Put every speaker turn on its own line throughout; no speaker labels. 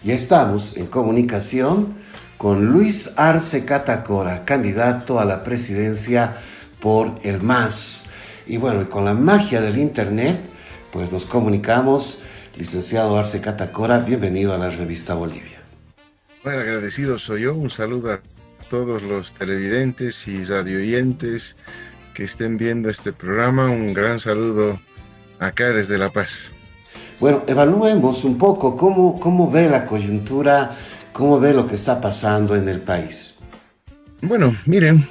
Ya estamos en comunicación con Luis Arce Catacora, candidato a la presidencia por el MAS. Y bueno, y con la magia del internet, pues nos comunicamos. Licenciado Arce Catacora, bienvenido a la revista Bolivia.
Bueno, agradecido soy yo. Un saludo a todos los televidentes y radioyentes que estén viendo este programa. Un gran saludo acá desde La Paz.
Bueno, evaluemos un poco cómo ve la coyuntura, cómo ve lo que está pasando en el país.
Bueno, miren,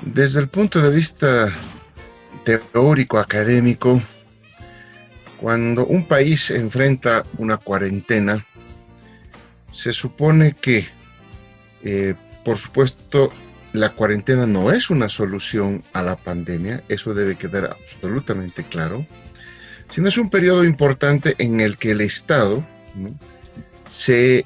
desde el punto de vista teórico, académico, cuando un país enfrenta una cuarentena, se supone que, por supuesto, la cuarentena no es una solución a la pandemia, eso debe quedar absolutamente claro, sino es un periodo importante en el que el Estado, ¿no?, se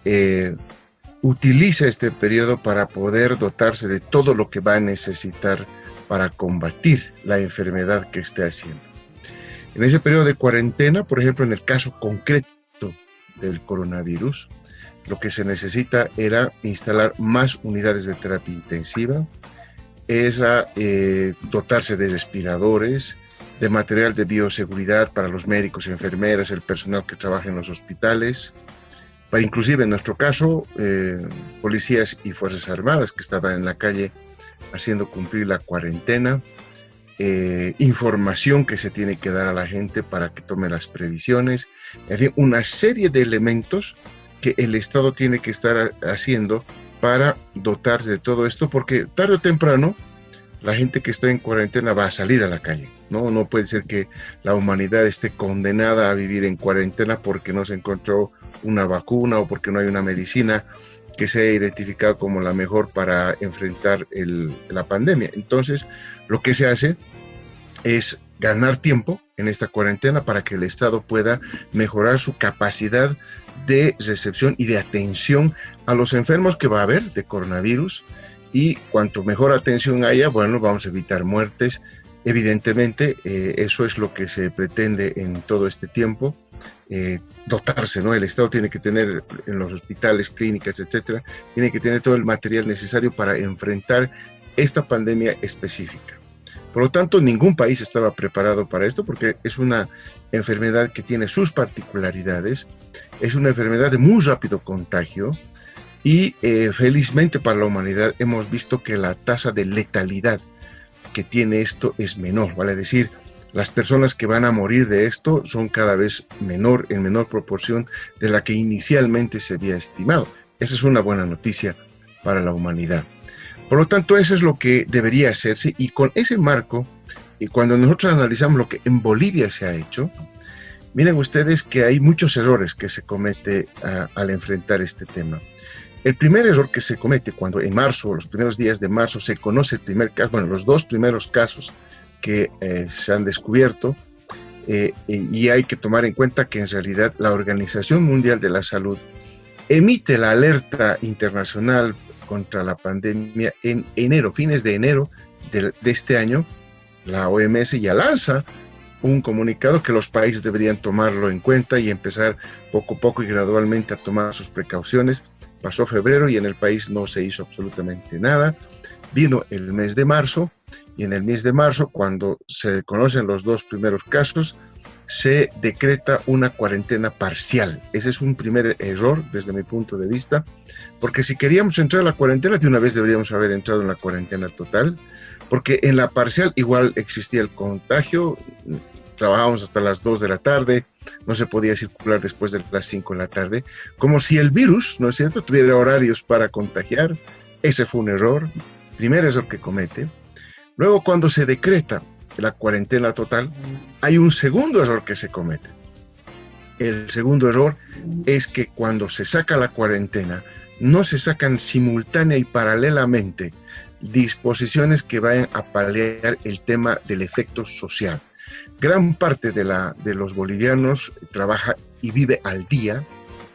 utiliza este periodo para poder dotarse de todo lo que va a necesitar para combatir la enfermedad que esté haciendo. En ese periodo de cuarentena, por ejemplo, en el caso concreto del coronavirus, lo que se necesita era instalar más unidades de terapia intensiva, era dotarse de respiradores, de material de bioseguridad para los médicos, enfermeras, el personal que trabaja en los hospitales, para inclusive en nuestro caso, policías y fuerzas armadas que estaban en la calle haciendo cumplir la cuarentena, información que se tiene que dar a la gente para que tome las previsiones, en fin, una serie de elementos que el Estado tiene que estar haciendo para dotarse de todo esto, porque tarde o temprano la gente que está en cuarentena va a salir a la calle, ¿no? No puede ser que la humanidad esté condenada a vivir en cuarentena porque no se encontró una vacuna o porque no hay una medicina que sea identificada como la mejor para enfrentar la pandemia. Entonces, lo que se hace es ganar tiempo en esta cuarentena para que el Estado pueda mejorar su capacidad de recepción y de atención a los enfermos que va a haber de coronavirus, y cuanto mejor atención haya, bueno, vamos a evitar muertes. Evidentemente, eso es lo que se pretende en todo este tiempo, dotarse, ¿no? El Estado tiene que tener en los hospitales, clínicas, etcétera, tiene que tener todo el material necesario para enfrentar esta pandemia específica. Por lo tanto, ningún país estaba preparado para esto porque es una enfermedad que tiene sus particularidades, es una enfermedad de muy rápido contagio y felizmente para la humanidad hemos visto que la tasa de letalidad que tiene esto es menor, vale decir, las personas que van a morir de esto son cada vez en menor proporción de la que inicialmente se había estimado. Esa es una buena noticia para la humanidad. Por lo tanto, eso es lo que debería hacerse, y con ese marco, y cuando nosotros analizamos lo que en Bolivia se ha hecho, miren ustedes que hay muchos errores que se comete al enfrentar este tema. El primer error que se comete cuando en marzo, los primeros días de marzo, se conoce el primer caso, bueno, los dos primeros casos que se han descubierto, y hay que tomar en cuenta que en realidad la Organización Mundial de la Salud emite la alerta internacional contra la pandemia en enero, fines de enero de este año. La OMS ya lanza un comunicado que los países deberían tomarlo en cuenta y empezar poco a poco y gradualmente a tomar sus precauciones. Pasó febrero y en el país no se hizo absolutamente nada. Vino el mes de marzo, y en el mes de marzo, cuando se conocen los dos primeros casos, se decreta una cuarentena parcial. Ese es un primer error desde mi punto de vista, porque si queríamos entrar a la cuarentena, de una vez deberíamos haber entrado en la cuarentena total, porque en la parcial igual existía el contagio, trabajábamos hasta las 2 de la tarde, no se podía circular después de las 5 de la tarde, como si el virus, ¿no es cierto?, tuviera horarios para contagiar. Ese fue un error, primer error que comete. Luego, cuando se decreta la cuarentena total, hay un segundo error que se comete. El segundo error es que cuando se saca la cuarentena, no se sacan simultánea y paralelamente disposiciones que vayan a paliar el tema del efecto social. Gran parte de los bolivianos trabaja y vive al día,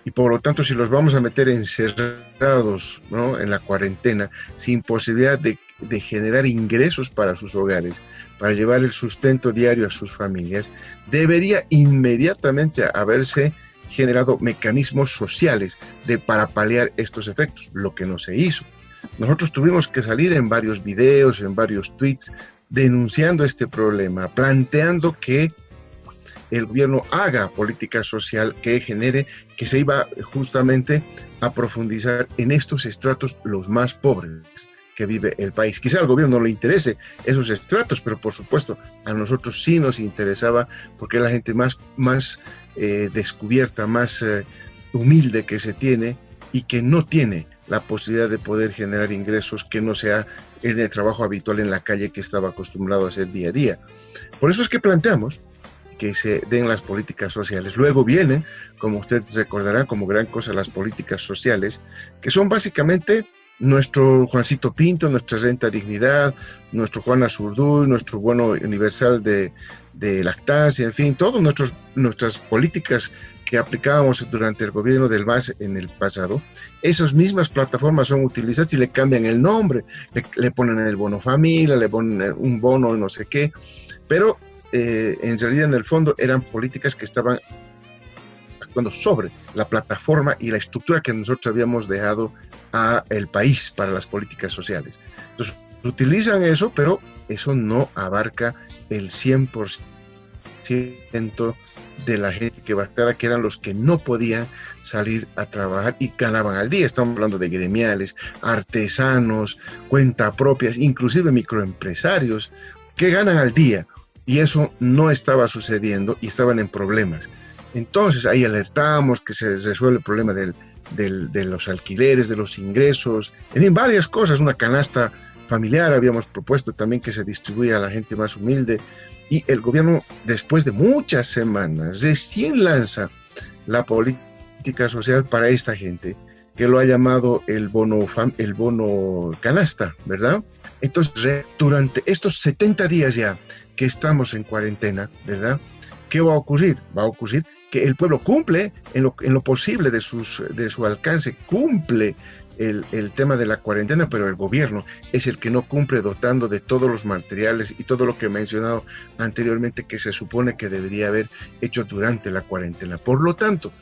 y por lo tanto, si los vamos a meter encerrados, ¿no?, en la cuarentena, sin posibilidad de generar ingresos para sus hogares, para llevar el sustento diario a sus familias, debería inmediatamente haberse generado mecanismos sociales para paliar estos efectos, lo que no se hizo. Nosotros tuvimos que salir en varios videos, en varios tweets, denunciando este problema, planteando que el gobierno haga política social que genere, que se iba justamente a profundizar en estos estratos los más pobres que vive el país. Quizá al gobierno no le interese esos estratos, pero por supuesto a nosotros sí nos interesaba porque es la gente más descubierta, más humilde que se tiene y que no tiene la posibilidad de poder generar ingresos que no sea el trabajo habitual en la calle que estaba acostumbrado a hacer día a día. Por eso es que planteamos que se den las políticas sociales. Luego vienen, como ustedes recordarán, como gran cosa las políticas sociales, que son básicamente nuestro Juancito Pinto, nuestra renta dignidad, nuestro Juan Azurduy, nuestro bono universal de lactancia, en fin, todas nuestras políticas que aplicábamos durante el gobierno del MAS en el pasado. Esas mismas plataformas son utilizadas y le cambian el nombre, le ponen el bono familia, le ponen un bono no sé qué, pero en realidad en el fondo eran políticas que estaban actuando sobre la plataforma y la estructura que nosotros habíamos dejado a el país para las políticas sociales. Entonces utilizan eso, pero eso no abarca el 100% de la gente que bastaba, que eran los que no podían salir a trabajar y ganaban al día. Estamos hablando de gremiales, artesanos, cuenta propias, inclusive microempresarios que ganan al día. Y eso no estaba sucediendo y estaban en problemas. Entonces ahí alertamos que se resuelve el problema de los alquileres, de los ingresos, en fin, varias cosas, una canasta familiar habíamos propuesto también que se distribuya a la gente más humilde, y el gobierno después de muchas semanas recién lanza la política social para esta gente, que lo ha llamado el bono canasta, ¿verdad? Entonces, durante estos 70 días ya que estamos en cuarentena, ¿verdad? ¿Qué va a ocurrir? Va a ocurrir que el pueblo cumple en lo posible de su alcance, cumple el tema de la cuarentena, pero el gobierno es el que no cumple dotando de todos los materiales y todo lo que he mencionado anteriormente que se supone que debería haber hecho durante la cuarentena. Por lo tanto,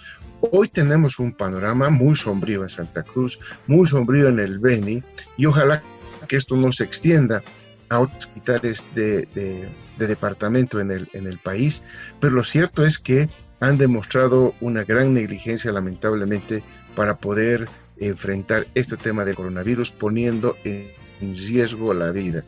hoy tenemos un panorama muy sombrío en Santa Cruz, muy sombrío en el Beni, y ojalá que esto no se extienda a otros hospitales de departamento en el país, pero lo cierto es que han demostrado una gran negligencia, lamentablemente, para poder enfrentar este tema de coronavirus, poniendo en riesgo la vida,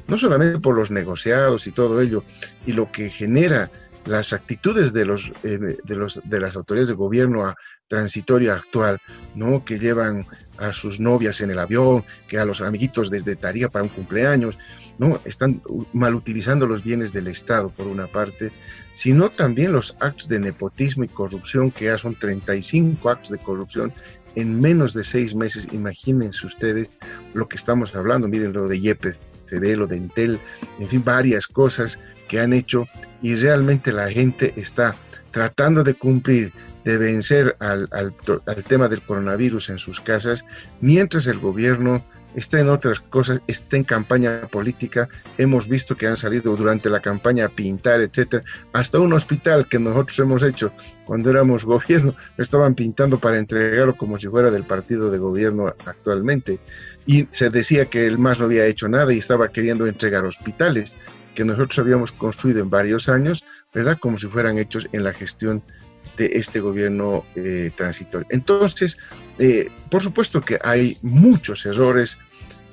no solamente por los negociados y todo ello, y lo que genera las actitudes de las autoridades de gobierno transitoria actual, ¿no? Que llevan a sus novias en el avión, que a los amiguitos desde Tarija para un cumpleaños, ¿no? Están mal utilizando los bienes del Estado, por una parte, sino también los actos de nepotismo y corrupción, que ya son 35 actos de corrupción en menos de 6 meses. Imagínense ustedes lo que estamos hablando. Miren lo de YPF, lo de Entel, en fin, varias cosas que han hecho, y realmente la gente está tratando de cumplir, de vencer al tema del coronavirus en sus casas, mientras el gobierno está en otras cosas, está en campaña política. Hemos visto que han salido durante la campaña a pintar, etcétera. Hasta un hospital que nosotros hemos hecho cuando éramos gobierno, estaban pintando para entregarlo como si fuera del partido de gobierno actualmente. Y se decía que el MAS no había hecho nada y estaba queriendo entregar hospitales que nosotros habíamos construido en varios años, ¿verdad? Como si fueran hechos en la gestión de este gobierno transitorio. Entonces, por supuesto que hay muchos errores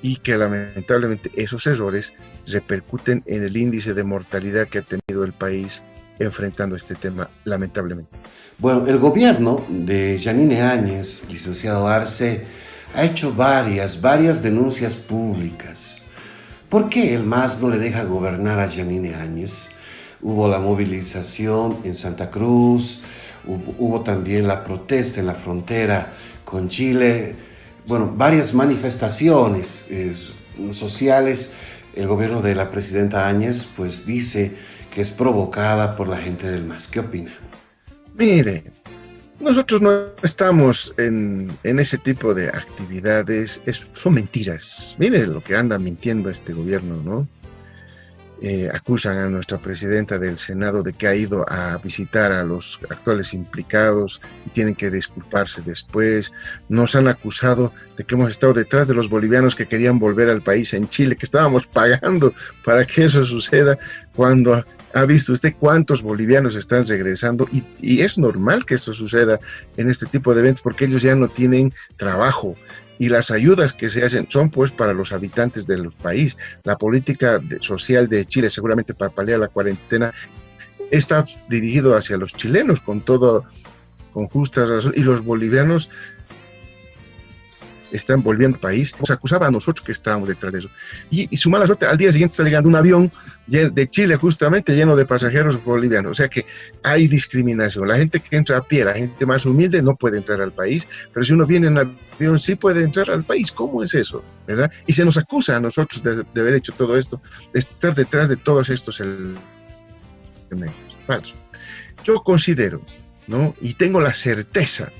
y que lamentablemente esos errores repercuten en el índice de mortalidad que ha tenido el país enfrentando este tema, lamentablemente.
Bueno, el gobierno de Yanine Áñez, licenciado Arce, ha hecho varias denuncias públicas. ¿Por qué el MAS no le deja gobernar a Yanine Áñez? Hubo la movilización en Santa Cruz, hubo también la protesta en la frontera con Chile, bueno, varias manifestaciones sociales. El gobierno de la presidenta Áñez pues dice que es provocada por la gente del MAS. ¿Qué opina?
Mire, nosotros no estamos en ese tipo de actividades, son mentiras. Mire lo que anda mintiendo este gobierno, ¿no? acusan a nuestra presidenta del Senado de que ha ido a visitar a los actuales implicados y tienen que disculparse después. Nos han acusado de que hemos estado detrás de los bolivianos que querían volver al país en Chile, que estábamos pagando para que eso suceda, cuando ha visto usted cuántos bolivianos están regresando, y es normal que esto suceda en este tipo de eventos porque ellos ya no tienen trabajo. Y las ayudas que se hacen son pues para los habitantes del país. La política social de Chile, seguramente para paliar la cuarentena, está dirigido hacia los chilenos con justa razón, y los bolivianos están volviendo al país. Nos acusaba a nosotros que estábamos detrás de eso. Y su mala suerte, al día siguiente está llegando un avión de Chile justamente lleno de pasajeros bolivianos. O sea que hay discriminación. La gente que entra a pie, la gente más humilde no puede entrar al país, pero si uno viene en avión sí puede entrar al país. ¿Cómo es eso? ¿Verdad? Y se nos acusa a nosotros de haber hecho todo esto, de estar detrás de todos estos elementos. Falso. Yo considero, ¿no? Y tengo la certeza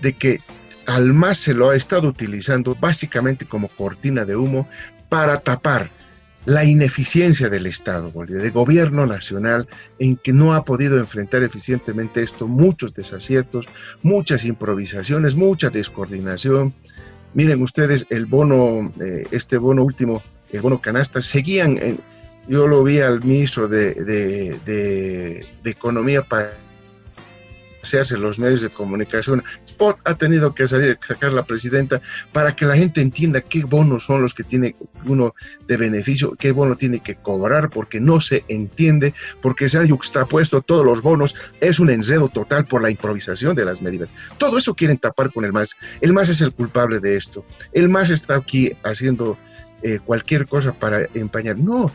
de que al MAS se lo ha estado utilizando básicamente como cortina de humo para tapar la ineficiencia del Estado, del gobierno nacional, en que no ha podido enfrentar eficientemente esto, muchos desaciertos, muchas improvisaciones, mucha descoordinación. Miren ustedes el bono, este bono último, el bono canasta, yo lo vi al ministro de Economía para hacerse los medios de comunicación. Spot ha tenido que salir a sacar la presidenta para que la gente entienda qué bonos son los que tiene uno de beneficio, qué bono tiene que cobrar, porque no se entiende, porque se ha yuxtapuesto todos los bonos. Es un enredo total por la improvisación de las medidas. Todo eso quieren tapar con el MAS. El MAS es el culpable de esto. El MAS está aquí haciendo cualquier cosa para empañar. No.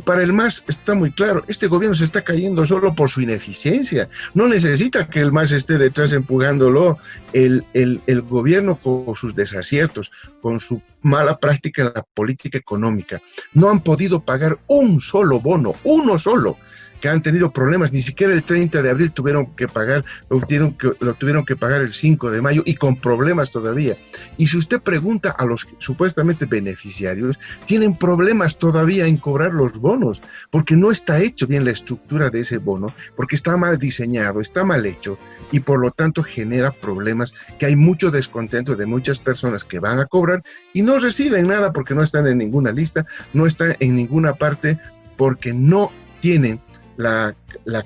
Para el MAS está muy claro, este gobierno se está cayendo solo por su ineficiencia, no necesita que el MAS esté detrás empujándolo. El gobierno, con sus desaciertos, con su mala práctica en la política económica, no han podido pagar un solo bono, uno solo, que han tenido problemas. Ni siquiera el 30 de abril tuvieron que pagar, lo tuvieron que pagar el 5 de mayo y con problemas todavía. Y si usted pregunta a los supuestamente beneficiarios, tienen problemas todavía en cobrar los bonos, porque no está hecho bien la estructura de ese bono, porque está mal diseñado, está mal hecho, y por lo tanto genera problemas, que hay mucho descontento de muchas personas que van a cobrar y no reciben nada porque no están en ninguna lista, no están en ninguna parte, porque no tienen la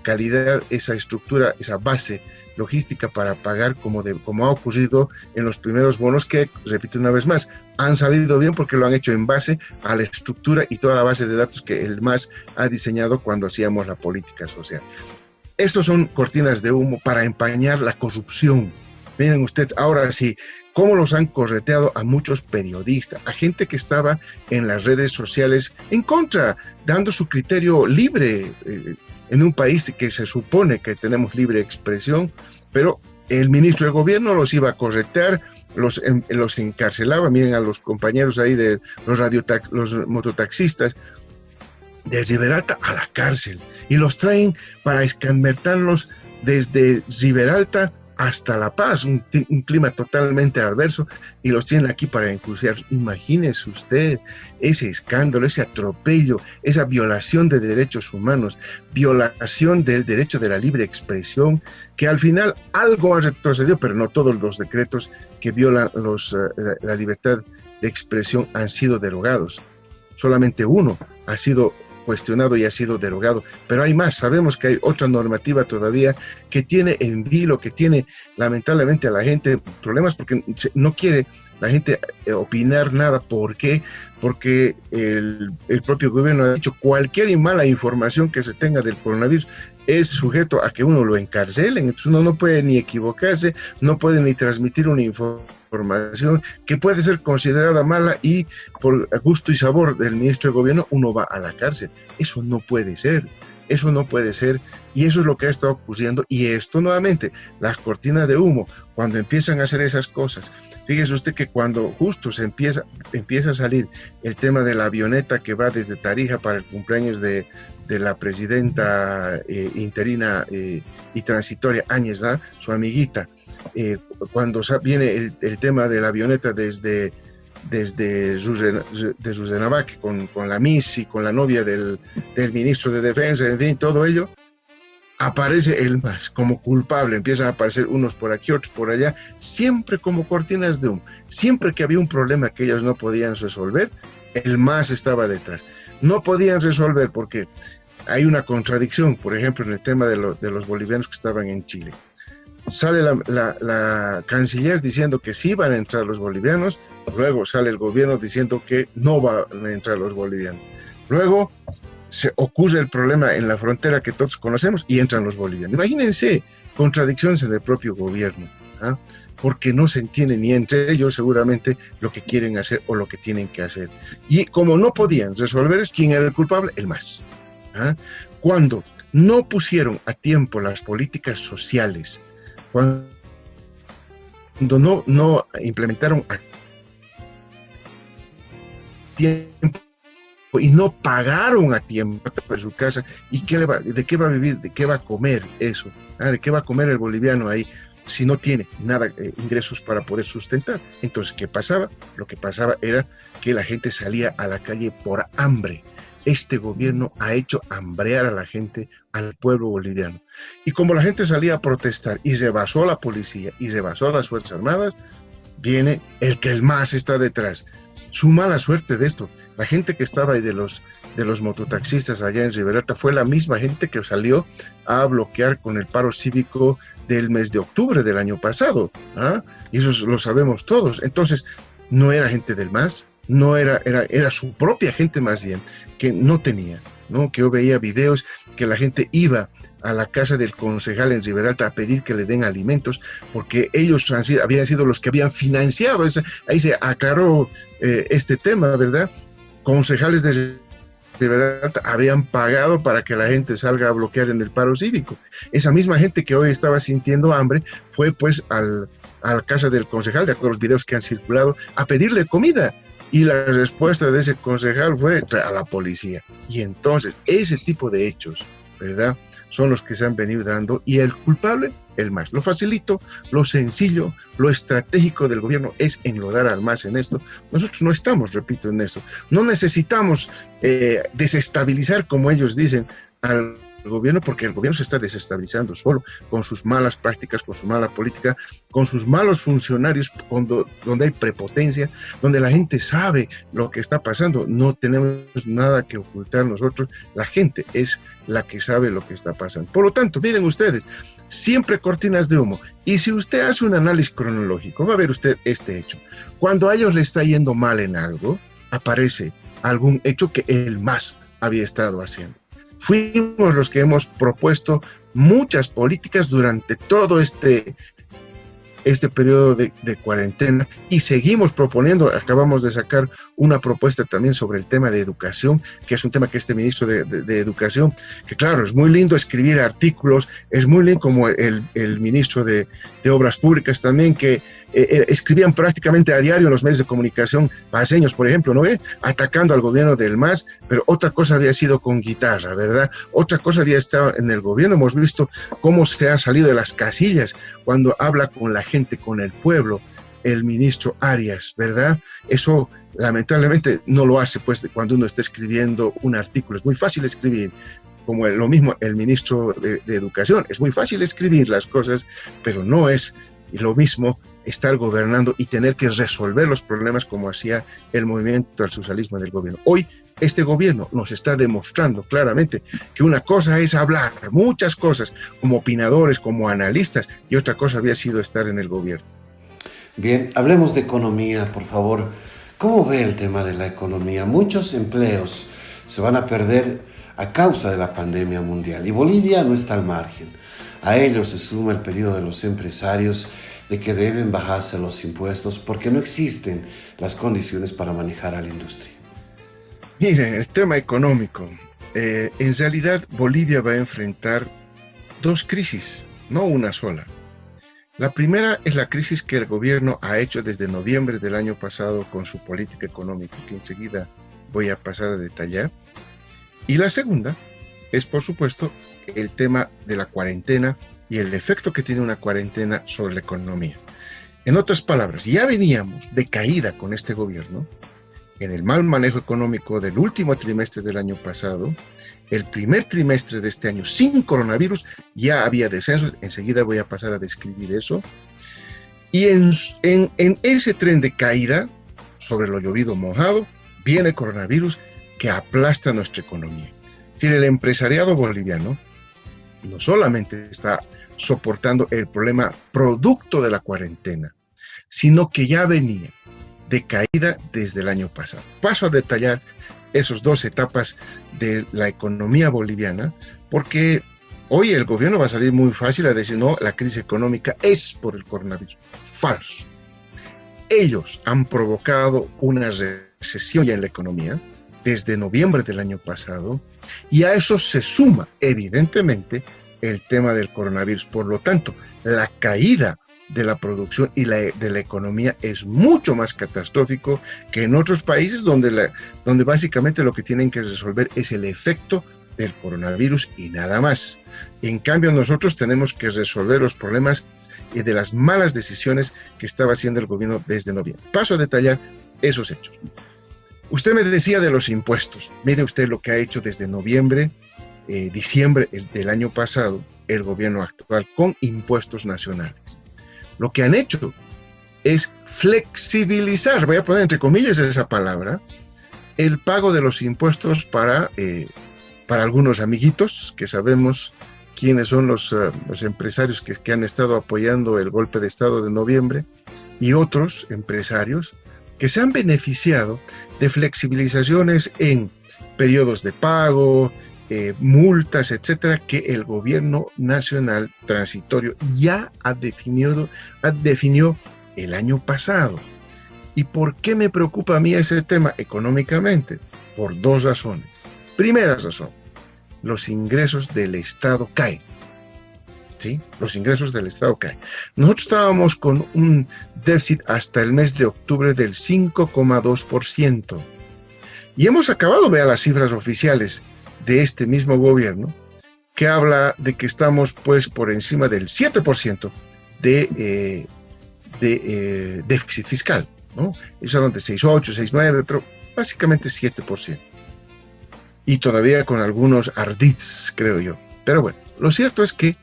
calidad, esa estructura, esa base logística para pagar como ha ocurrido en los primeros bonos, que, repito una vez más, han salido bien porque lo han hecho en base a la estructura y toda la base de datos que el MAS ha diseñado cuando hacíamos la política social. Estos son cortinas de humo para empañar la corrupción. Miren ustedes, ahora sí, cómo los han correteado a muchos periodistas, a gente que estaba en las redes sociales en contra, dando su criterio libre, en un país que se supone que tenemos libre expresión, pero el ministro de gobierno los iba a corretear, los encarcelaba. Miren a los compañeros ahí de los mototaxistas de Riberalta a la cárcel, y los traen para escarmentarlos desde Riberalta hasta La Paz, un clima totalmente adverso, y los tienen aquí para enjuiciar. Imagínese usted ese escándalo, ese atropello, esa violación de derechos humanos, violación del derecho de la libre expresión, que al final algo ha retrocedido, pero no todos los decretos que violan la libertad de expresión han sido derogados. Solamente uno ha sido cuestionado y ha sido derogado, pero hay más. Sabemos que hay otra normativa todavía que tiene en vilo, que tiene lamentablemente a la gente problemas, porque no quiere la gente opinar nada. ¿Por qué? Porque el propio gobierno ha dicho cualquier mala información que se tenga del coronavirus es sujeto a que uno lo encarcelen. Entonces uno no puede ni equivocarse, no puede ni transmitir una información que puede ser considerada mala, y por gusto y sabor del ministro de gobierno uno va a la cárcel. Eso no puede ser. Eso no puede ser, y eso es lo que ha estado ocurriendo. Y esto nuevamente, las cortinas de humo, cuando empiezan a hacer esas cosas. Fíjese usted que cuando justo se empieza a salir el tema de la avioneta que va desde Tarija para el cumpleaños de la presidenta interina y transitoria Áñez, su amiguita, cuando viene el tema de la avioneta desde desde de Ruzanavak con la Misi, con la novia del ministro de Defensa, en fin, todo ello, aparece el MAS como culpable, empiezan a aparecer unos por aquí, otros por allá, siempre como cortinas de humo. Siempre que había un problema que ellos no podían resolver, el MAS estaba detrás. No podían resolver porque hay una contradicción, por ejemplo, en el tema de los bolivianos que estaban en Chile. Sale la canciller diciendo que sí van a entrar los bolivianos, luego sale el gobierno diciendo que no van a entrar los bolivianos. Luego se ocurre el problema en la frontera que todos conocemos y entran los bolivianos. Imagínense contradicciones en el propio gobierno, ¿ah? Porque no se entiende ni entre ellos seguramente lo que quieren hacer o lo que tienen que hacer. Y como no podían resolver, ¿quién era el culpable? El MAS. ¿Ah? Cuando no pusieron a tiempo las políticas sociales, cuando no implementaron a tiempo y no pagaron a tiempo de su casa, ¿y de qué va a vivir? ¿De qué va a comer eso? ¿Ah? ¿De qué va a comer el boliviano ahí si no tiene nada, ingresos para poder sustentar? Entonces, ¿qué pasaba? Lo que pasaba era que la gente salía a la calle por hambre. Este gobierno ha hecho hambrear a la gente, al pueblo boliviano. Y como la gente salía a protestar y rebasó a la policía y rebasó a las Fuerzas Armadas, viene el MAS está detrás. Su mala suerte de esto, la gente que estaba ahí de los mototaxistas allá en Riberalta fue la misma gente que salió a bloquear con el paro cívico del mes de octubre del año pasado, ¿ah? Y eso lo sabemos todos. Entonces, no era gente del MAS, no era su propia gente más bien, que no tenía, ¿no? Que yo veía videos que la gente iba a la casa del concejal en Riberalta a pedir que le den alimentos, porque ellos habían sido los que habían financiado, ahí se aclaró este tema, ¿verdad? Concejales de Riberalta habían pagado para que la gente salga a bloquear en el paro cívico. Esa misma gente que hoy estaba sintiendo hambre fue pues a la casa del concejal, de acuerdo a los videos que han circulado, a pedirle comida. Y la respuesta de ese concejal fue a la policía. Y entonces, ese tipo de hechos, ¿verdad?, son los que se han venido dando, y el culpable, el MAS. Lo facilito, lo sencillo, lo estratégico del gobierno es enlodar al MAS en esto. Nosotros no estamos, repito, en eso. No necesitamos desestabilizar, como ellos dicen, al gobierno, porque el gobierno se está desestabilizando solo con sus malas prácticas, con su mala política, con sus malos funcionarios, donde hay prepotencia, donde la gente sabe lo que está pasando. No tenemos nada que ocultar nosotros, la gente es la que sabe lo que está pasando. Por lo tanto, miren ustedes, siempre cortinas de humo. Y si usted hace un análisis cronológico, va a ver usted este hecho. Cuando a ellos les está yendo mal en algo, aparece algún hecho que el MAS había estado haciendo. Fuimos los que hemos propuesto muchas políticas durante todo este periodo de cuarentena, y seguimos proponiendo. Acabamos de sacar una propuesta también sobre el tema de educación, que es un tema que este ministro de Educación, que claro, es muy lindo escribir artículos, es muy lindo, como el ministro de Obras Públicas también, que escribían prácticamente a diario en los medios de comunicación paseños, por ejemplo, ¿no ve? Atacando al gobierno del MAS, pero otra cosa había sido con guitarra, ¿verdad? Otra cosa había estado en el gobierno. Hemos visto cómo se ha salido de las casillas cuando habla con la gente, con el pueblo, el ministro Arias, ¿verdad? Eso lamentablemente no lo hace pues cuando uno está escribiendo un artículo. Es muy fácil escribir, como lo mismo el ministro de Educación, es muy fácil escribir las cosas, pero no es lo mismo estar gobernando y tener que resolver los problemas como hacía el movimiento al socialismo del gobierno. Hoy este gobierno nos está demostrando claramente que una cosa es hablar muchas cosas como opinadores, como analistas, y otra cosa había sido estar en el gobierno.
Bien, hablemos de economía, por favor. ¿Cómo ve el tema de la economía? Muchos empleos se van a perder a causa de la pandemia mundial, y Bolivia no está al margen. A ello se suma el pedido de los empresarios de que deben bajarse los impuestos porque no existen las condiciones para manejar a la industria.
Miren, el tema económico. En realidad Bolivia va a enfrentar dos crisis, no una sola. La primera es la crisis que el gobierno ha hecho desde noviembre del año pasado con su política económica, que enseguida voy a pasar a detallar. Y la segunda es, por supuesto, el tema de la cuarentena y el efecto que tiene una cuarentena sobre la economía. En otras palabras, ya veníamos de caída con este gobierno, en el mal manejo económico del último trimestre del año pasado. El primer trimestre de este año sin coronavirus ya había descensos, enseguida voy a pasar a describir eso, y en ese tren de caída, sobre lo llovido mojado, viene coronavirus que aplasta nuestra economía. Es decir, el empresariado boliviano no solamente está soportando el problema producto de la cuarentena, sino que ya venía de caída desde el año pasado. Paso a detallar esas dos etapas de la economía boliviana, porque hoy el gobierno va a salir muy fácil a decir, no, la crisis económica es por el coronavirus. Falso. Ellos han provocado una recesión ya en la economía desde noviembre del año pasado, y a eso se suma, evidentemente, el tema del coronavirus. Por lo tanto, la caída de la producción y de la economía es mucho más catastrófico que en otros países donde básicamente lo que tienen que resolver es el efecto del coronavirus y nada más. En cambio, nosotros tenemos que resolver los problemas de las malas decisiones que estaba haciendo el gobierno desde noviembre. Paso a detallar esos hechos. Usted me decía de los impuestos. Mire usted lo que ha hecho desde noviembre, diciembre del año pasado, el gobierno actual con impuestos nacionales. Lo que han hecho es flexibilizar, voy a poner entre comillas esa palabra, el pago de los impuestos para algunos amiguitos, que sabemos quiénes son los empresarios que han estado apoyando el golpe de Estado de noviembre, y otros empresarios que se han beneficiado de flexibilizaciones en periodos de pago, multas, etcétera, que el gobierno nacional transitorio ya definió el año pasado. ¿Y por qué me preocupa a mí ese tema económicamente? Por dos razones. Primera razón, los ingresos del Estado caen. ¿Sí? Los ingresos del Estado caen. Nosotros estábamos con un déficit hasta el mes de octubre del 5,2%. Y hemos acabado, vea las cifras oficiales de este mismo gobierno, que habla de que estamos pues por encima del 7% de déficit fiscal, ¿no? Ellos hablan de 6,8, 6,9, pero básicamente 7%. Y todavía con algunos ardits, creo yo. Pero bueno, lo cierto es que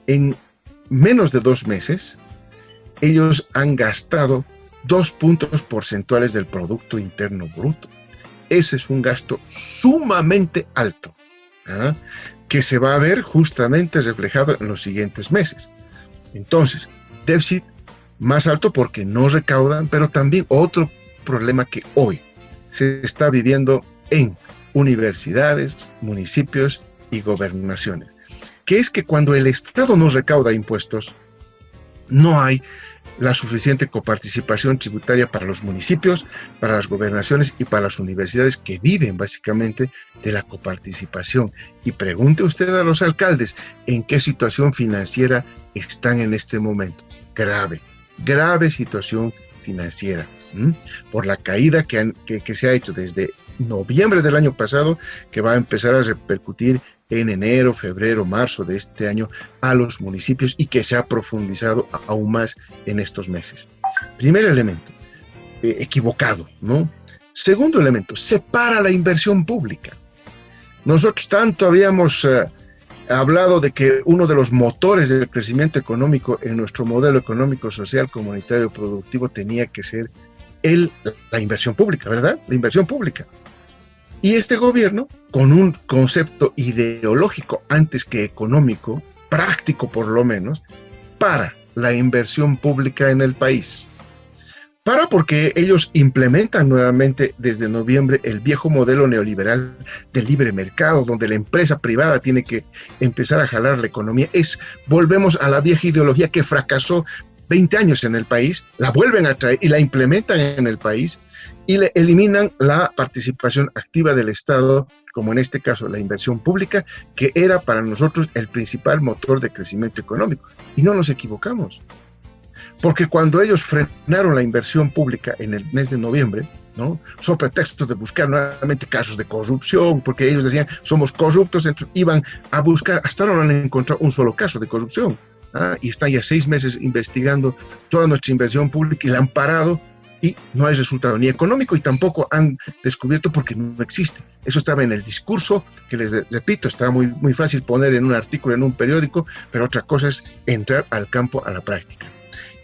en menos de 2 meses, ellos han gastado 2 puntos porcentuales del Producto Interno Bruto. Ese es un gasto sumamente alto, ¿ah? Que se va a ver justamente reflejado en los siguientes meses. Entonces, déficit más alto porque no recaudan, pero también otro problema que hoy se está viviendo en universidades, municipios y gobernaciones, que es que cuando el Estado no recauda impuestos, no hay la suficiente coparticipación tributaria para los municipios, para las gobernaciones y para las universidades que viven básicamente de la coparticipación. Y pregunte usted a los alcaldes en qué situación financiera están en este momento. Grave situación financiera, por la caída que se ha hecho desde noviembre del año pasado, que va a empezar a repercutir en enero, febrero, marzo de este año a los municipios y que se ha profundizado aún más en estos meses. Primer elemento, equivocado, ¿no? Segundo elemento, separa la inversión pública. Nosotros tanto habíamos hablado de que uno de los motores del crecimiento económico en nuestro modelo económico, social, comunitario, productivo tenía que ser la inversión pública, ¿verdad? La inversión pública. Y este gobierno, con un concepto ideológico antes que económico, práctico por lo menos, para la inversión pública en el país. Porque ellos implementan nuevamente desde noviembre el viejo modelo neoliberal del libre mercado, donde la empresa privada tiene que empezar a jalar la economía. Volvemos a la vieja ideología que fracasó 20 años en el país, la vuelven a traer y la implementan en el país y le eliminan la participación activa del Estado, como en este caso la inversión pública, que era para nosotros el principal motor de crecimiento económico. Y no nos equivocamos, porque cuando ellos frenaron la inversión pública en el mes de noviembre, ¿no? Son pretextos de buscar nuevamente casos de corrupción, porque ellos decían, somos corruptos, entonces iban a buscar, hasta ahora no han encontrado un solo caso de corrupción. y están ya 6 meses investigando toda nuestra inversión pública y la han parado y no hay resultado ni económico y tampoco han descubierto porque no existe. Eso estaba en el discurso, que les repito, estaba muy fácil poner en un artículo, en un periódico, pero otra cosa es entrar al campo, a la práctica.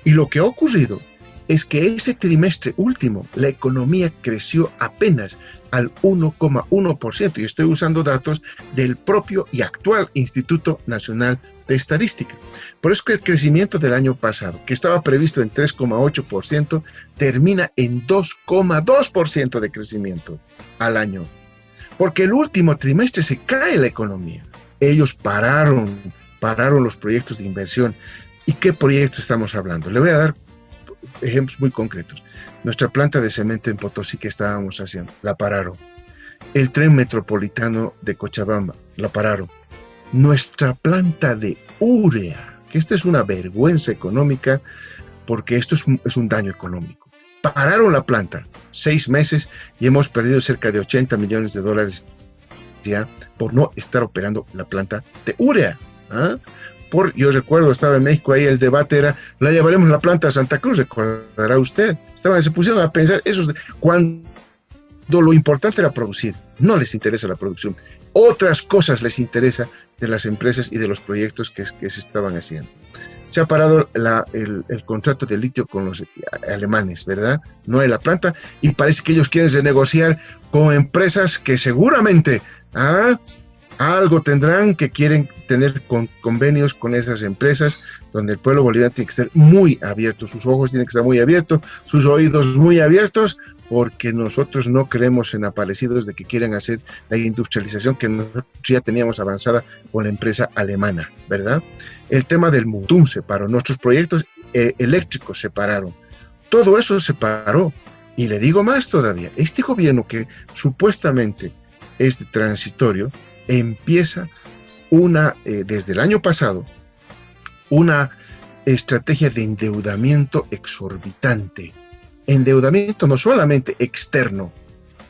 Y lo que ha ocurrido es que ese trimestre último, la economía creció apenas al 1,1%, y estoy usando datos del propio y actual Instituto Nacional de Estadística. Por eso que el crecimiento del año pasado, que estaba previsto en 3,8%, termina en 2,2% de crecimiento al año. Porque el último trimestre se cae la economía. Ellos pararon los proyectos de inversión. ¿Y qué proyectos estamos hablando? Le voy a dar ejemplos muy concretos. Nuestra planta de cemento en Potosí que estábamos haciendo, la pararon. El tren metropolitano de Cochabamba, la pararon. Nuestra planta de urea, que esta es una vergüenza económica, porque esto es un daño económico. Pararon la planta 6 meses y hemos perdido cerca de $80 millones ya por no estar operando la planta de urea. Yo recuerdo, estaba en México, ahí el debate era, la llevaremos la planta a Santa Cruz, recordará usted. Se pusieron a pensar, cuando lo importante era producir, no les interesa la producción. Otras cosas les interesa de las empresas y de los proyectos que se estaban haciendo. Se ha parado el contrato de litio con los alemanes, ¿verdad? No hay la planta, y parece que ellos quieren renegociar con empresas que seguramente algo tendrán, que quieren tener convenios con esas empresas, donde el pueblo boliviano tiene que estar muy abierto, sus ojos tienen que estar muy abiertos, sus oídos muy abiertos, porque nosotros no creemos en aparecidos de que quieran hacer la industrialización que nosotros ya teníamos avanzada con la empresa alemana, ¿verdad? El tema del Mutum se paró, nuestros proyectos eléctricos se pararon, todo eso se paró. Y le digo más todavía, este gobierno que supuestamente es transitorio, empieza desde el año pasado, una estrategia de endeudamiento exorbitante. Endeudamiento no solamente externo,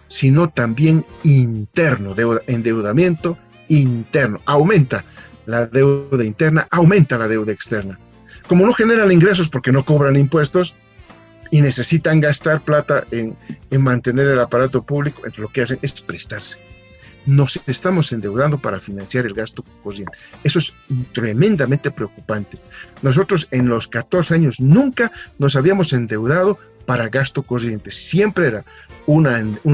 sino también interno, endeudamiento interno. Aumenta la deuda interna, aumenta la deuda externa. Como no generan ingresos porque no cobran impuestos y necesitan gastar plata en mantener el aparato público, lo que hacen es prestarse. Nos estamos endeudando para financiar el gasto corriente. Eso es tremendamente preocupante. Nosotros en los 14 años nunca nos habíamos endeudado para gasto corriente. Siempre era un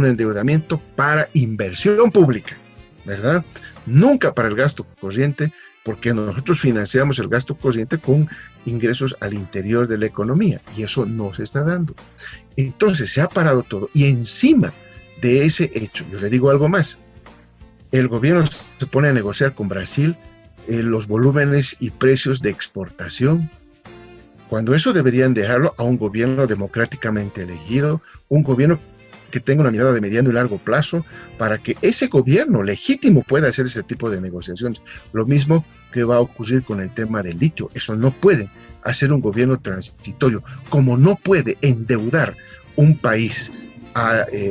endeudamiento para inversión pública, ¿verdad? Nunca para el gasto corriente, porque nosotros financiamos el gasto corriente con ingresos al interior de la economía, y eso no se está dando. Entonces se ha parado todo, y encima de ese hecho, yo le digo algo más. El gobierno se pone a negociar con Brasil los volúmenes y precios de exportación, cuando eso deberían dejarlo a un gobierno democráticamente elegido, un gobierno que tenga una mirada de mediano y largo plazo, para que ese gobierno legítimo pueda hacer ese tipo de negociaciones. Lo mismo que va a ocurrir con el tema del litio. Eso no puede hacer un gobierno transitorio, como no puede endeudar un país,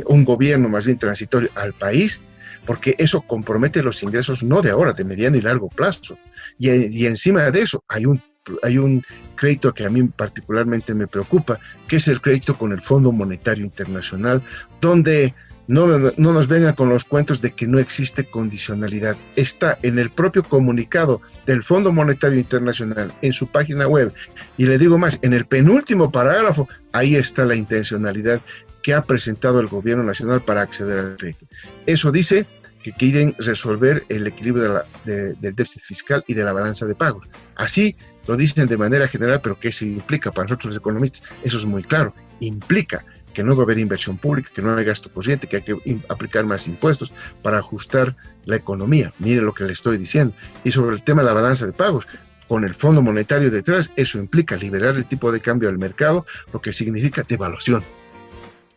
un gobierno más bien transitorio al país, porque eso compromete los ingresos no de ahora, de mediano y largo plazo. Y encima de eso hay un crédito que a mí particularmente me preocupa, que es el crédito con el Fondo Monetario Internacional, donde no nos vengan con los cuentos de que no existe condicionalidad. Está en el propio comunicado del Fondo Monetario Internacional, en su página web, y le digo más, en el penúltimo parágrafo, ahí está la intencionalidad que ha presentado el gobierno nacional para acceder al crédito. Eso dice que quieren resolver el equilibrio del déficit fiscal y de la balanza de pagos. Así lo dicen de manera general, pero ¿qué se implica para nosotros los economistas? Eso es muy claro. Implica que no va a haber inversión pública, que no hay gasto corriente, que hay que aplicar más impuestos para ajustar la economía. Mire lo que le estoy diciendo. Y sobre el tema de la balanza de pagos, con el Fondo Monetario detrás, eso implica liberar el tipo de cambio al mercado, lo que significa devaluación.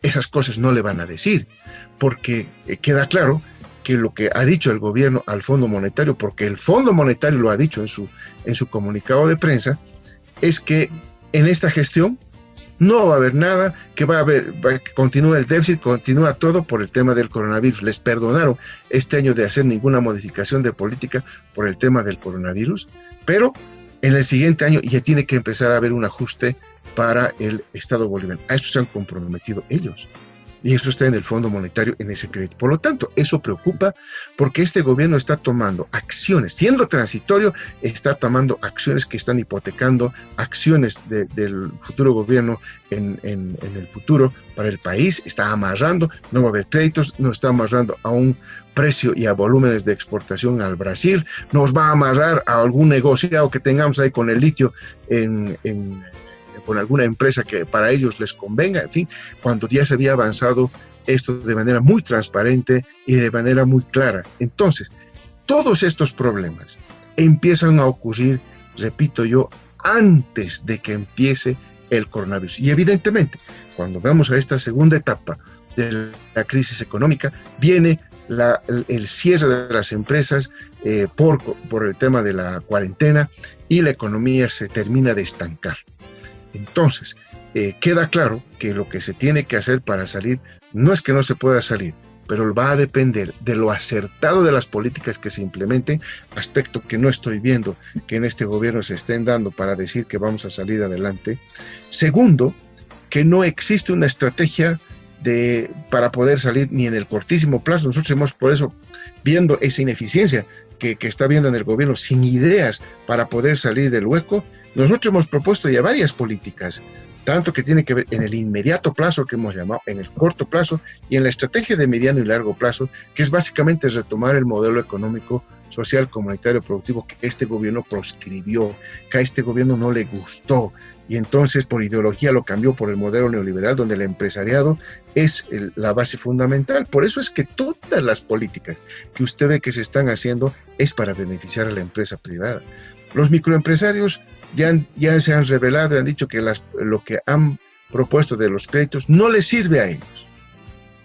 Esas cosas no le van a decir, porque queda claro que lo que ha dicho el gobierno al Fondo Monetario, porque el Fondo Monetario lo ha dicho en su comunicado de prensa, es que en esta gestión no va a haber nada, que continúa el déficit, continúa todo por el tema del coronavirus. Les perdonaron este año de hacer ninguna modificación de política por el tema del coronavirus, pero en el siguiente año ya tiene que empezar a haber un ajuste para el Estado boliviano. A eso se han comprometido ellos. Y eso está en el Fondo Monetario, en ese crédito. Por lo tanto, eso preocupa porque este gobierno está tomando acciones, siendo transitorio, está tomando acciones que están hipotecando acciones del futuro gobierno en el futuro para el país, está amarrando, no va a haber créditos, no está amarrando a un precio y a volúmenes de exportación al Brasil, nos va a amarrar a algún negociado que tengamos ahí con el litio con alguna empresa que para ellos les convenga, en fin, cuando ya se había avanzado esto de manera muy transparente y de manera muy clara. Entonces, todos estos problemas empiezan a ocurrir, repito yo, antes de que empiece el coronavirus. Y evidentemente, cuando vamos a esta segunda etapa de la crisis económica, viene el cierre de las empresas por el tema de la cuarentena y la economía se termina de estancar. Entonces, queda claro que lo que se tiene que hacer para salir no es que no se pueda salir, pero va a depender de lo acertado de las políticas que se implementen, aspecto que no estoy viendo que en este gobierno se estén dando para decir que vamos a salir adelante. Segundo, que no existe una estrategia para poder salir ni en el cortísimo plazo. Nosotros hemos, por eso, viendo esa ineficiencia que está viendo en el gobierno, sin ideas para poder salir del hueco, nosotros hemos propuesto ya varias políticas, tanto que tiene que ver en el inmediato plazo que hemos llamado, en el corto plazo y en la estrategia de mediano y largo plazo, que es básicamente retomar el modelo económico, social, comunitario, productivo que este gobierno proscribió, que a este gobierno no le gustó, y entonces por ideología lo cambió por el modelo neoliberal, donde el empresariado es la base fundamental. Por eso es que todas las políticas que usted ve que se están haciendo es para beneficiar a la empresa privada. Los microempresarios ya se han revelado y han dicho que lo que han propuesto de los créditos no les sirve a ellos.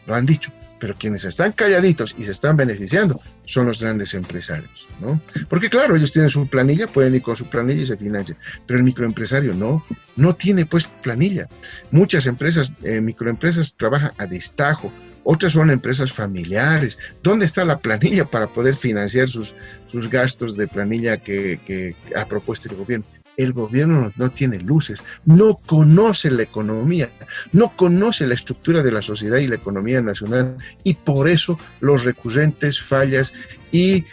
Lo han dicho. Pero quienes están calladitos y se están beneficiando son los grandes empresarios, ¿no? Porque claro, ellos tienen su planilla, pueden ir con su planilla y se financian, pero el microempresario no tiene pues planilla. Muchas empresas, microempresas trabajan a destajo, otras son empresas familiares. ¿Dónde está la planilla para poder financiar sus gastos de planilla que ha propuesto el gobierno? El gobierno no tiene luces, no conoce la economía, no conoce la estructura de la sociedad y la economía nacional, y por eso los recurrentes fallas y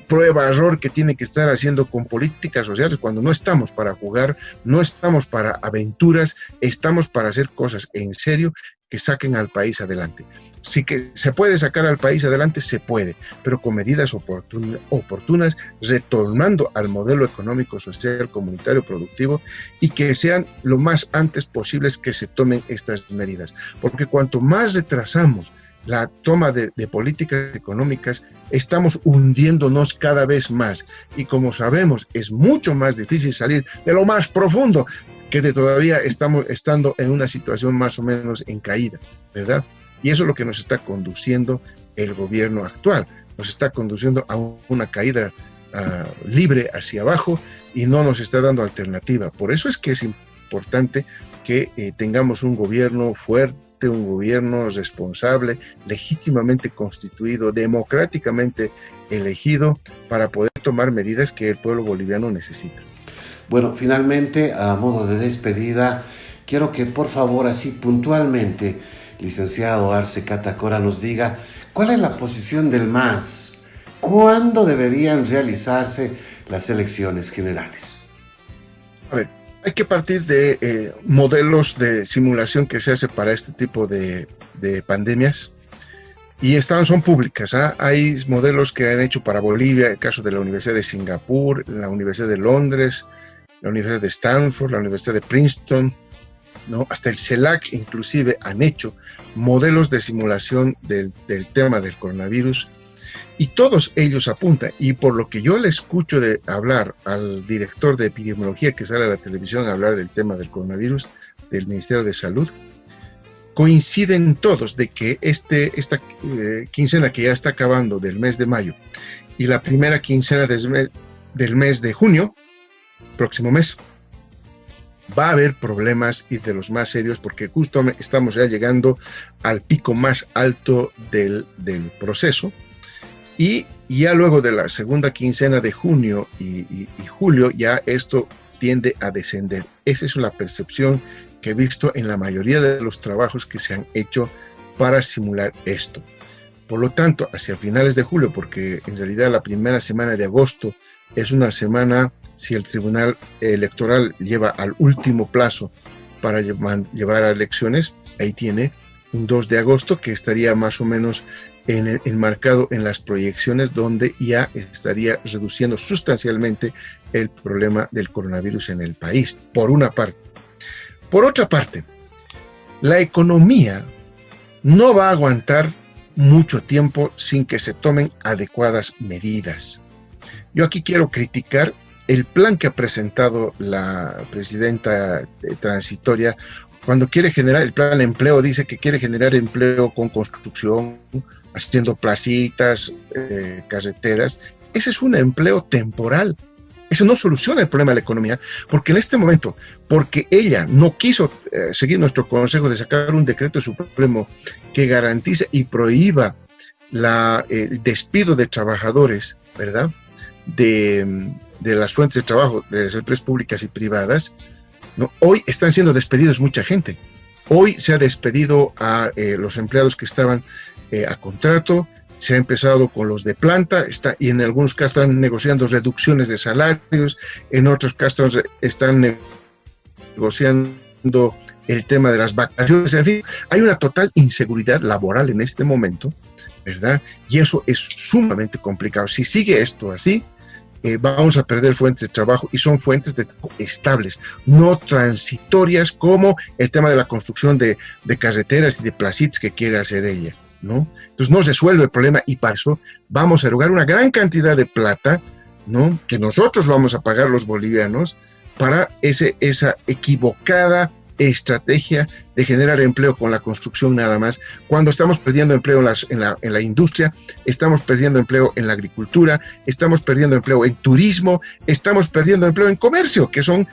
prueba-error que tiene que estar haciendo con políticas sociales, cuando no estamos para jugar, no estamos para aventuras, estamos para hacer cosas en serio que saquen al país adelante. Sí que se puede sacar al país adelante, se puede, pero con medidas oportunas, retornando al modelo económico, social, comunitario, productivo, y que sean lo más antes posibles que se tomen estas medidas. Porque cuanto más retrasamos la toma de políticas económicas, estamos hundiéndonos cada vez más. Y como sabemos, es mucho más difícil salir de lo más profundo que de todavía estamos estando en una situación más o menos en caída, ¿verdad? Y eso es lo que nos está conduciendo el gobierno actual. Nos está conduciendo a una caída libre hacia abajo y no nos está dando alternativa. Por eso es que es importante que tengamos un gobierno fuerte, un gobierno responsable, legítimamente constituido, democráticamente elegido, para poder tomar medidas que el pueblo boliviano necesita.
Bueno, finalmente, a modo de despedida, quiero que por favor, así puntualmente, licenciado Arce Catacora, nos diga cuál es la posición del MAS, cuándo deberían realizarse las elecciones generales.
A ver, hay que partir de modelos de simulación que se hace para este tipo de pandemias, y son públicas, ¿eh? Hay modelos que han hecho para Bolivia, el caso de la Universidad de Singapur, la Universidad de Londres, la Universidad de Stanford, la Universidad de Princeton, ¿no? Hasta el CELAC inclusive han hecho modelos de simulación del tema del coronavirus, y todos ellos apuntan, y por lo que yo le escucho de hablar al director de epidemiología que sale a la televisión a hablar del tema del coronavirus del Ministerio de Salud, coinciden todos de que esta quincena que ya está acabando del mes de mayo y la primera quincena del mes de junio, próximo mes, va a haber problemas, y de los más serios, porque justo estamos ya llegando al pico más alto del proceso, y y ya luego de la segunda quincena de junio y julio, ya esto tiende a descender. Esa es la percepción que he visto en la mayoría de los trabajos que se han hecho para simular esto. Por lo tanto, hacia finales de julio, porque en realidad la primera semana de agosto es una semana, si el Tribunal Electoral lleva al último plazo para llevar a elecciones, ahí tiene un 2 de agosto que estaría más o menos enmarcado en las proyecciones donde ya estaría reduciendo sustancialmente el problema del coronavirus en el país, por una parte. Por otra parte, la economía no va a aguantar mucho tiempo sin que se tomen adecuadas medidas. Yo aquí quiero criticar el plan que ha presentado la presidenta transitoria cuando quiere generar el plan de empleo. Dice que quiere generar empleo con construcción, haciendo placitas, carreteras. Ese es un empleo temporal. Eso no soluciona el problema de la economía, porque en este momento, porque ella no quiso seguir nuestro consejo de sacar un decreto supremo que garantice y prohíba el despido de trabajadores, ¿verdad?, de las fuentes de trabajo de las empresas públicas y privadas, ¿no? Hoy están siendo despedidos mucha gente. Hoy se ha despedido a los empleados que estaban a contrato, se ha empezado con los de planta, y en algunos casos están negociando reducciones de salarios, en otros casos están negociando el tema de las vacaciones. En fin, hay una total inseguridad laboral en este momento, ¿verdad? Y eso es sumamente complicado. Si sigue esto así, vamos a perder fuentes de trabajo, y son fuentes de trabajo estables, no transitorias como el tema de la construcción de carreteras y de placitas que quiere hacer ella, ¿no? Entonces no resuelve el problema, y para eso vamos a erogar una gran cantidad de plata, ¿no?, que nosotros vamos a pagar los bolivianos para esa equivocada estrategia de generar empleo con la construcción nada más, cuando estamos perdiendo empleo en la industria, estamos perdiendo empleo en la agricultura, estamos perdiendo empleo en turismo, estamos perdiendo empleo en comercio, que son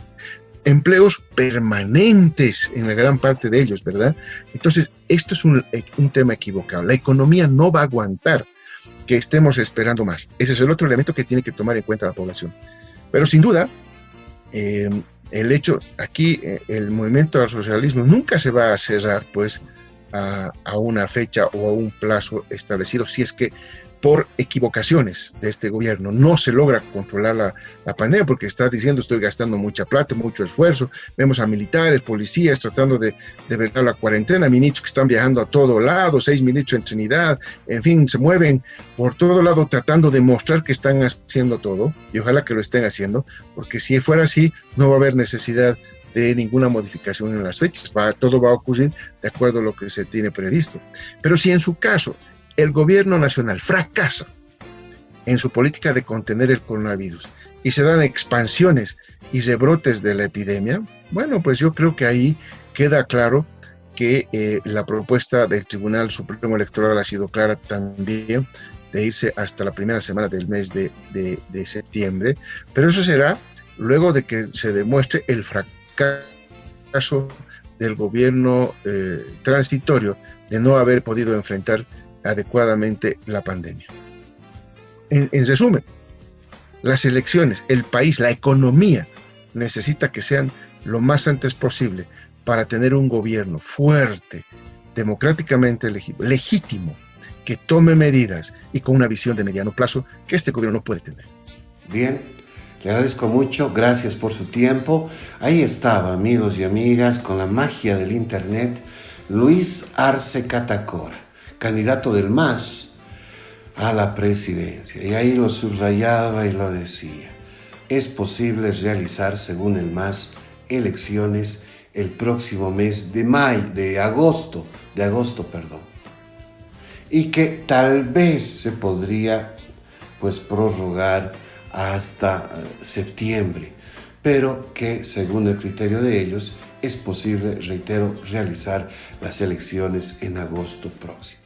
empleos permanentes en la gran parte de ellos, ¿verdad? Entonces, esto es un tema equivocado. La economía no va a aguantar que estemos esperando más. Ese es el otro elemento que tiene que tomar en cuenta la población. Pero sin duda, el hecho, aquí el movimiento al socialismo nunca se va a cerrar pues a una fecha o a un plazo establecido, si es que por equivocaciones de este gobierno no se logra controlar la pandemia, porque está diciendo estoy gastando mucha plata, mucho esfuerzo. Vemos a militares, policías tratando de velar la cuarentena, ministros que están viajando a todo lado, 6 ministros en Trinidad, en fin, se mueven por todo lado tratando de mostrar que están haciendo todo, y ojalá que lo estén haciendo, porque si fuera así no va a haber necesidad de ninguna modificación en las fechas, todo va a ocurrir de acuerdo a lo que se tiene previsto. Pero si en su caso el gobierno nacional fracasa en su política de contener el coronavirus y se dan expansiones y rebrotes de la epidemia, bueno, pues yo creo que ahí queda claro que la propuesta del Tribunal Supremo Electoral ha sido clara también, de irse hasta la primera semana del mes de septiembre, pero eso será luego de que se demuestre el fracaso del gobierno transitorio de no haber podido enfrentar adecuadamente la pandemia. En resumen, las elecciones, el país, la economía necesita que sean lo más antes posible para tener un gobierno fuerte, democráticamente legítimo, que tome medidas y con una visión de mediano plazo que este gobierno no puede tener.
Bien, le agradezco mucho, gracias por su tiempo. Ahí estaba, amigos y amigas, con la magia del internet, Luis Arce Catacora, candidato del MAS a la presidencia. Y ahí lo subrayaba y lo decía. Es posible realizar, según el MAS, elecciones el próximo mes de agosto, y que tal vez se podría pues prorrogar hasta septiembre, pero que según el criterio de ellos es posible, reitero, realizar las elecciones en agosto próximo.